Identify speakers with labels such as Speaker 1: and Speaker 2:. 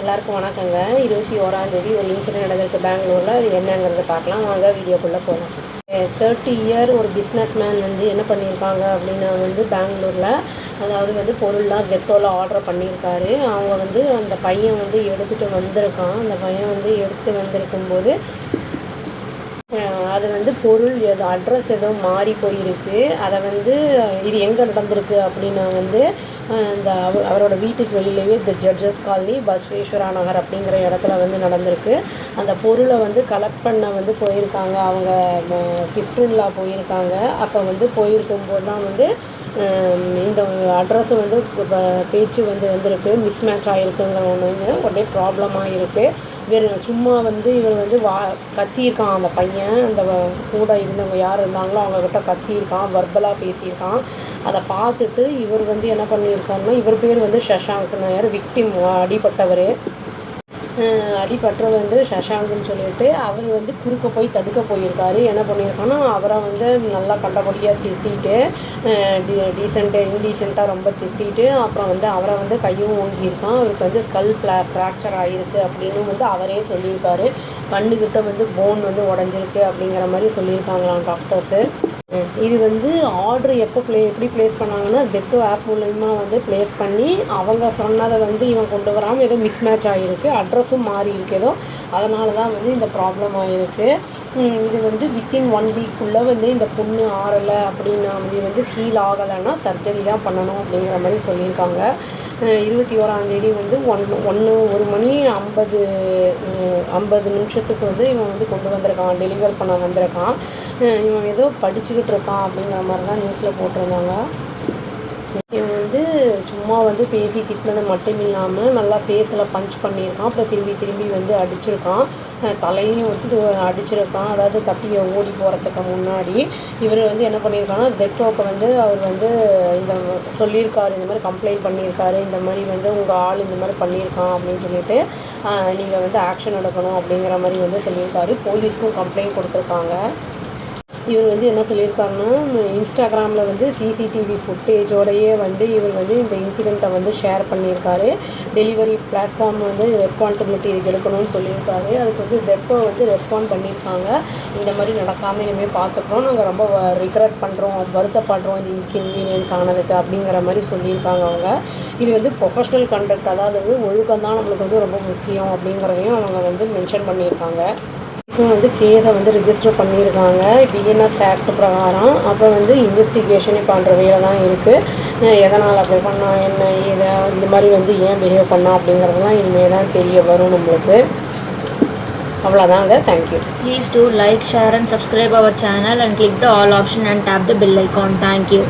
Speaker 1: எல்லாருக்கும் வணக்கங்க. 21ஆம் தேதி ஒரு இன்சிடென்ட் நடந்திருக்கு பெங்களூரில். அது என்னங்கிறத பார்க்கலாம் வாங்க, வீடியோக்குள்ளே போகலாம். 30 இயர் ஒரு பிஸ்னஸ் மேன் வந்து என்ன பண்ணியிருக்காங்க அப்படின்னா வந்து பெங்களூரில், அதாவது வந்து பொருள்லாம் ஜெப்டோவில் ஆர்டர் பண்ணியிருக்காரு. அவங்க வந்து அந்த பையன் வந்து எடுத்துகிட்டு வந்திருக்கான். அந்த பையன் வந்து எடுத்து வந்திருக்கும்போது அது வந்து பொருள் அட்ரஸ் ஏதோ மாறி போயிருக்கு. அதை வந்து இது எங்கே நடந்திருக்கு அப்படின்னா வந்து இந்த அவரோட வீட்டுக்கு வெளியிலேயே இந்த ஜட்ஜஸ் காலனி பஸ்வேஸ்வரா நகர் அப்படிங்கிற இடத்துல வந்து நடந்திருக்கு. அந்த பொருளை வந்து கலெக்ட் பண்ண வந்து போயிருக்காங்க. அவங்க சிஸ்டர்லா போயிருக்காங்க. அப்போ வந்து போயிருக்கும்போது தான் வந்து இந்த அட்ரஸு வந்து இப்போ பேச்சு வந்திருக்கு, மிஸ்மேட்ச் ஆகிருக்குங்கிற ஒரே ப்ராப்ளமாக இருக்குது. சும்மா வந்து இவர் வந்து கத்தியிருக்கான். அந்த பையன் அந்த கூட இருந்தவங்க யார் இருந்தாங்களோ அவங்கக்கிட்ட கத்தியிருக்கான், வர்பலாக பேசியிருக்கான். அதை பார்த்துட்டு இவர் வந்து என்ன பண்ணியிருக்காருன்னா, இவர் பேர் வந்து சஷாங்க் நாயர், விக்டிம் அடிபட்டவர் வந்து சஷாங்க்னு சொல்லிட்டு அவர் வந்து குறுக்க போய் தடுக்க போயிருக்காரு. என்ன பண்ணியிருக்கான்னா, அவரை வந்து நல்லா கண்டபடியாக திட்டிட்டு, இன்டீசெண்டாக ரொம்ப திட்டிட்டு, அப்புறம் வந்து அவரை வந்து கையும் ஓங்கியிருக்கான். அவருக்கு வந்து ஸ்கல் ஃப்ராக்சர் ஆகிருக்கு அப்படின்னு வந்து அவரே சொல்லியிருக்காரு. கண்ணுக்கிட்ட வந்து போன் வந்து உடஞ்சிருக்கு அப்படிங்கிற மாதிரி சொல்லியிருக்காங்களாம் டாக்டர்ஸு. இது வந்து ஆர்டர் எப்படி ப்ளேஸ் பண்ணாங்கன்னா, ஜெப்டோ ஆப் மூலமா வந்து ப்ளேஸ் பண்ணி அவங்க சொன்னதை வந்து இவன் கொண்டு வராமல் ஏதோ மிஸ்மேட்ச் ஆகிருக்கு, அட்ரஸும் மாறி இருக்கு ஏதோ. அதனால தான் வந்து இந்த ப்ராப்ளம் ஆகிருக்கு. இது வந்து வித்தின் 1 வீக்குள்ளே வந்து இந்த புண்ணு ஆறலை அப்படின்னா வந்து ஹீல் ஆகலைன்னா சர்ஜரி தான் பண்ணணும் அப்படிங்கிற மாதிரி சொல்லியிருக்காங்க. 21ஆம் தேதி வந்து 1 மணி 50 நிமிஷத்துக்கு வந்து இவன் வந்து கொண்டு வந்திருக்கான், டெலிவர் பண்ண வந்திருக்கான். இவன் ஏதோ படிச்சுக்கிட்டு இருக்கான் அப்படிங்கிற மாதிரி தான் நியூஸில் போட்டிருந்தாங்க. இவன் வந்து சும்மா வந்து பேசி திட்டினது மட்டும் இல்லாமல் நல்லா ஃபேஸில் பஞ்ச் பண்ணியிருக்கான். அப்புறம் திரும்பி வந்து அடிச்சிருக்கான், தலையும் வந்து அடிச்சிருக்கான். அதாவது தப்பியை ஓடி போகிறதுக்கு முன்னாடி இவர் வந்து என்ன பண்ணியிருக்காங்கன்னா, ஜெப்டோக்கு வந்து அவர் வந்து இந்த சொல்லியிருக்காரு, இந்த மாதிரி கம்ப்ளைண்ட் பண்ணியிருக்காரு, இந்த மாதிரி வந்து உங்கள் ஆள் இந்த மாதிரி பண்ணியிருக்கான் அப்படின்னு சொல்லிட்டு நீங்கள் வந்து ஆக்ஷன் எடுக்கணும் அப்படிங்கிற மாதிரி வந்து சொல்லியிருக்காரு. போலீஸ்க்கும் கம்ப்ளைண்ட் கொடுத்துருக்காங்க. இவர் வந்து என்ன சொல்லியிருக்காருன்னா, இன்ஸ்டாகிராமில் வந்து சிசிடிவி ஃபுட்டேஜோடையே வந்து இவர் வந்து இந்த இன்சிடெண்ட்டை வந்து ஷேர் பண்ணியிருக்காரு. டெலிவரி பிளாட்ஃபார்ம் வந்து ரெஸ்பான்சிபிலிட்டி எடுக்கணும்னு சொல்லியிருக்காரு. அதுக்கு வந்து ஜெப்டோ வந்து ரெஸ்பாண்ட் பண்ணியிருக்காங்க. இந்த மாதிரி நடக்காமல் இனிமேல் பார்த்துக்கிறோம், நாங்கள் ரொம்ப ரிக்ரெட் பண்ணுறோம், வருத்தப்படுறோம் இந்த இன்கன்வீனியன்ஸ் ஆனதுக்கு அப்படிங்கிற மாதிரி சொல்லியிருக்காங்க அவங்க. இது வந்து ப்ரொஃபஷ்னல் கண்டக்ட், அதாவது வந்து ஒழுக்கம் தான் நம்மளுக்கு வந்து ரொம்ப முக்கியம் அப்படிங்கிறதையும் அவங்க வந்து மென்ஷன் பண்ணியிருக்காங்க. வந்து கேஸை வந்து ரிஜிஸ்டர் பண்ணியிருக்காங்க பிஎன்எஸ் ஆக்ட் பிரகாரம். அப்புறம் வந்து இன்வெஸ்டிகேஷன் இப்போ பண்ணுற வேலை தான் இருக்குது. எதனால் அப்படி பண்ணால் என்ன இதை இந்த மாதிரி வந்து ஏன் பிஹேவ் பண்ணால் அப்படிங்கிறதுலாம் இனிமேல் தான் தெரிய வரும் நம்மளுக்கு. அவ்வளோதாங்க. Thank you.
Speaker 2: Please do like, share and subscribe our channel and click the all option and tap the bell icon. Thank you.